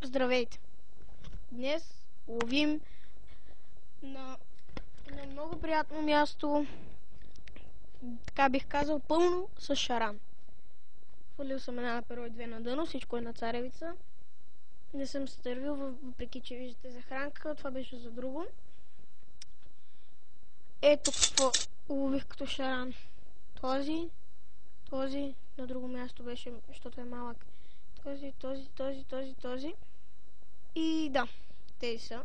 Здравейте! Днес ловим на много приятно място, така бих казал, пълно с шаран. Хвърлил съм една на перо и две на дъно, всичко е на царевица. Не съм се тървил, въпреки че виждате захранка, това беше за друго. Ето какво лових като шаран. Този, на друго място беше, защото е малък. Този. И да, тези са.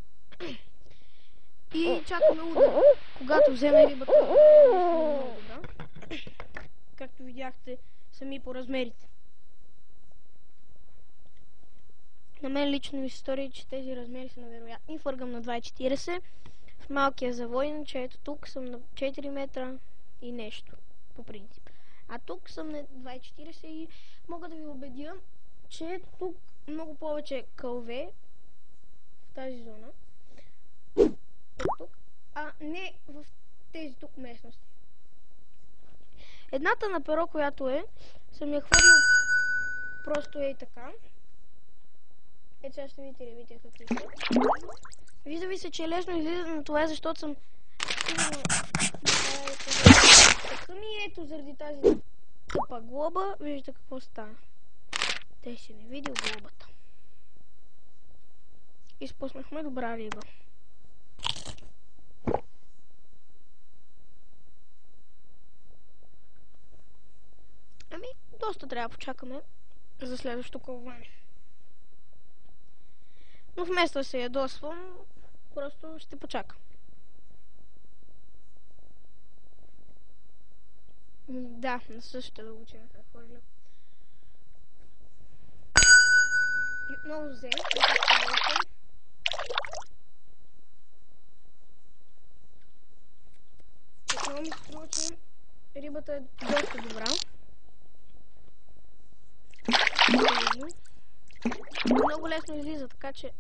И чакаме удар. Когато вземе рибата, много добра. Както видяхте сами по размерите. На мен лично ми се стори, че тези размери са невероятни. Фъргам на 2,40. В малкия завой, иначе ето тук съм на 4 метра и нещо, по принцип. А тук съм на 2,40 и мога да ви убедя, че ето тук много повече кълве в тази зона. Тук, а не в тези тук местности. Едната на перо, която съм я хвърлил просто ей така. Ето сега ще видите рибите какви са. Вижда ви се, че е лесно излиза, но това е защото съм така ми ето заради тази тъпа глоба. Виждате какво стана. Те си не видил глобата. Изпуснахме добра риба. Ами, доста трябва да почакаме за следващото кълване. Но вместо да се ядосвам, просто ще почакам. Да, на същата дълбочина се хвърля. И отново взе. Отново ми се струва, че рибата е доста добра. Много лесно излиза, така че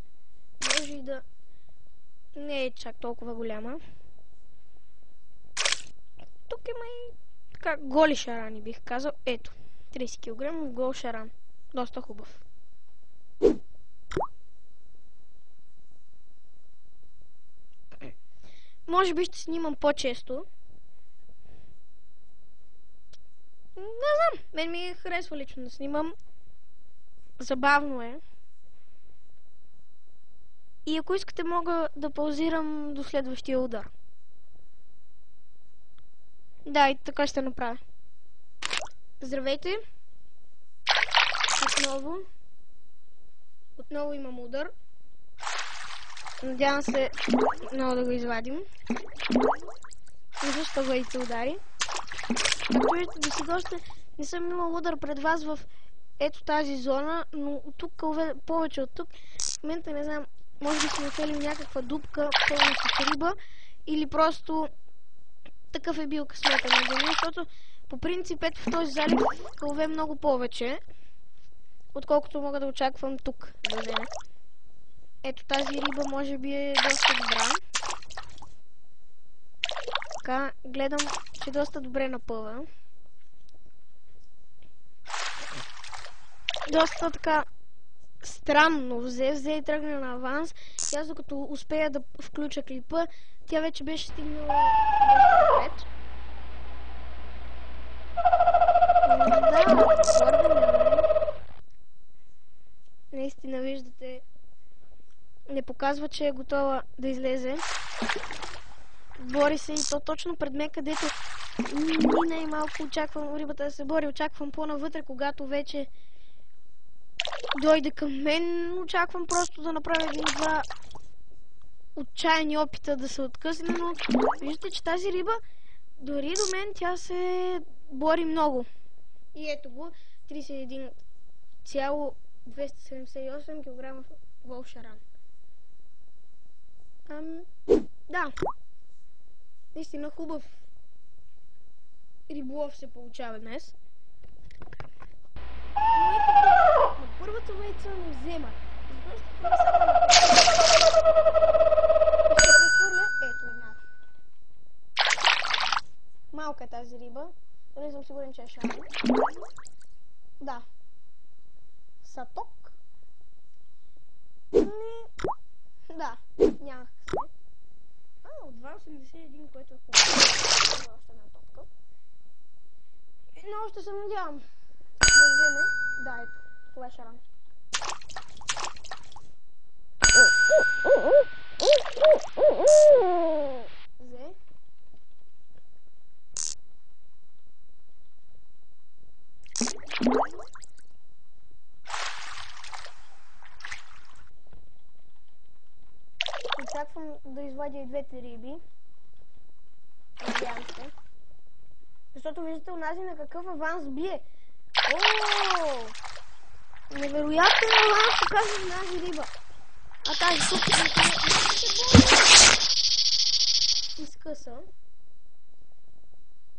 може и да не е чак толкова голяма. Тук има и така голи шарани, бих казал. Ето, 30 кг гол шаран. Доста хубав. Може би ще снимам по-често. Не знам, мен ми харесва лично да снимам. Забавно е. И ако искате, мога да паузирам до следващия удар. Да, и така ще направя. Здравейте. Отново имам удар. Надявам се много да го извадим. Виждаш пъгледите удари. Както виждате, до сега още не съм имал удар пред вас в ето тази зона, но тук повече от тук. В момента не знам, може би сме отвели някаква дупка пълна с риба или просто такъв е бил късмета на деня, защото по принцип ето в този залив кълве много повече, отколкото мога да очаквам тук да вземе. Ето тази риба може би е доста добра. Така, гледам, че доста добре напъва. Доста така странно взе и тръгна на аванс. И аз докато успея да включа клипа, тя вече беше стигнала напред. Да, твърде наистина виждате, не показва, че е готова да излезе. Бори се и то точно пред мен, където ни най-малко очаквам рибата да се бори. Очаквам по-навътре, когато вече дойде към мен. Очаквам просто да направя един-два отчаяни опита да се откъсне, но виждате, че тази риба дори до мен тя се бори много. И ето го, 31,278 кг гол шаран. Да, наистина хубав риболов се получава днес. Но първата вейца не взема. Ето една. Малка е тази риба, но не съм сигурен, че е шаран. Да. Саток. Да, нямах късмет. От 2,81, което е хубаво. Още една топка. Но още се надявам да вземе. Да, ето. Това е шаран. Взе. Очаквам да извадя и двете риби. Надявам се. Защото виждате унази на какъв аванс бие. Ооо! Невероятен аванс показва унази риба. А тази тук изкъса.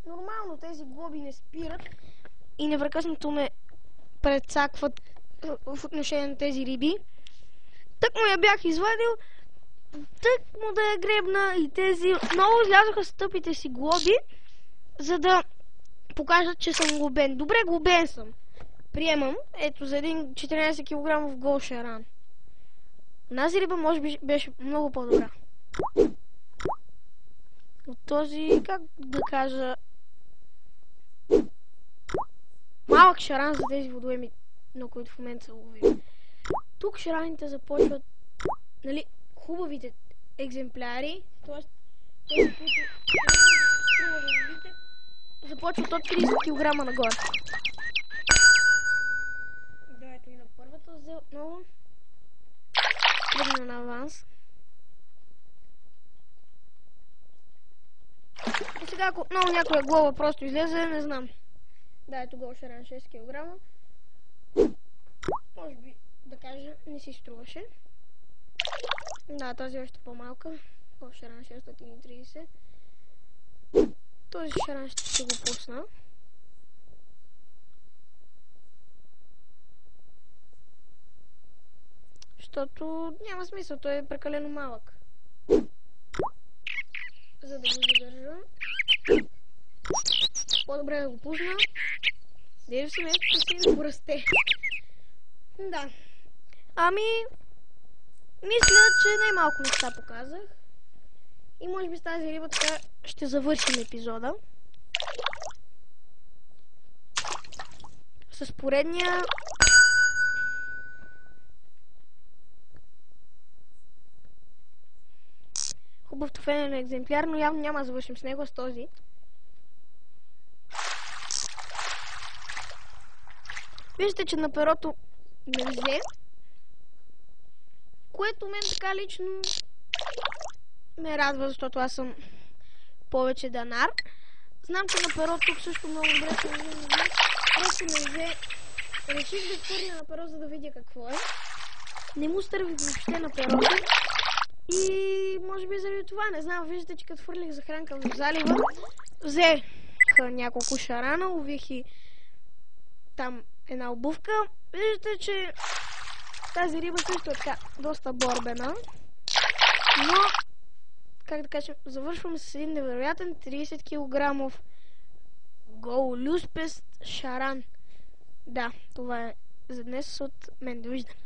Нормално тези глоби не спират и непрекъснато ме прецакват в отношение на тези риби. Тък му я бях извадил, тък му да я гребна и тези много излязоха с тъпите си глоби, за да покажат, че съм глобен. Добре, глобен съм. Приемам. Ето за един 14 кг гол шаран. Тази риба може би беше много по-добра. От този, как да кажа, малък шаран за тези водоеми, на които в момента се ловим. Тук шараните започват, нали, хубавите екземпляри, т.е. тези, които струва да видите, започват от 30 кг нагоре. Да, ето и на първата взе отново. Тръгна на аванс. И сега, ако отново някоя глава просто излезе, не знам. Да, ето гол шаран 6 кг. Може би, да кажа, не си струваше. Да, тази е още по-малка. Гол шаран 630. Този шаран ще си го пусна. Защото няма смисъл, той е прекалено малък. За да го задържа. По-добре да го пусна. Дели в семейството си да го расте. Да. Ами, мисля, че най-малко неща показах. И може би с тази риба така ще завършим епизода. С поредния хубав трофеен екземпляр, но явно няма да завършим с него, с този. Виждате, че на перото не взе, което мен така лично ме радва, защото аз съм повече данар. Знам, че на перо тук също много добре се взе, просто не взе. Реших да хвърля на перо, за да видя какво е. Не му стървих въобще на перото. И може би заради това, не знам, виждате, че като хвърлих захранка в залива, взех няколко шарана, лових и там една обувка. Виждате, че тази риба също е така доста борбена. Но, как да кажем, завършваме с един невероятен 30 кг голюспест шаран. Да, това е за днес от мен. Довиждане.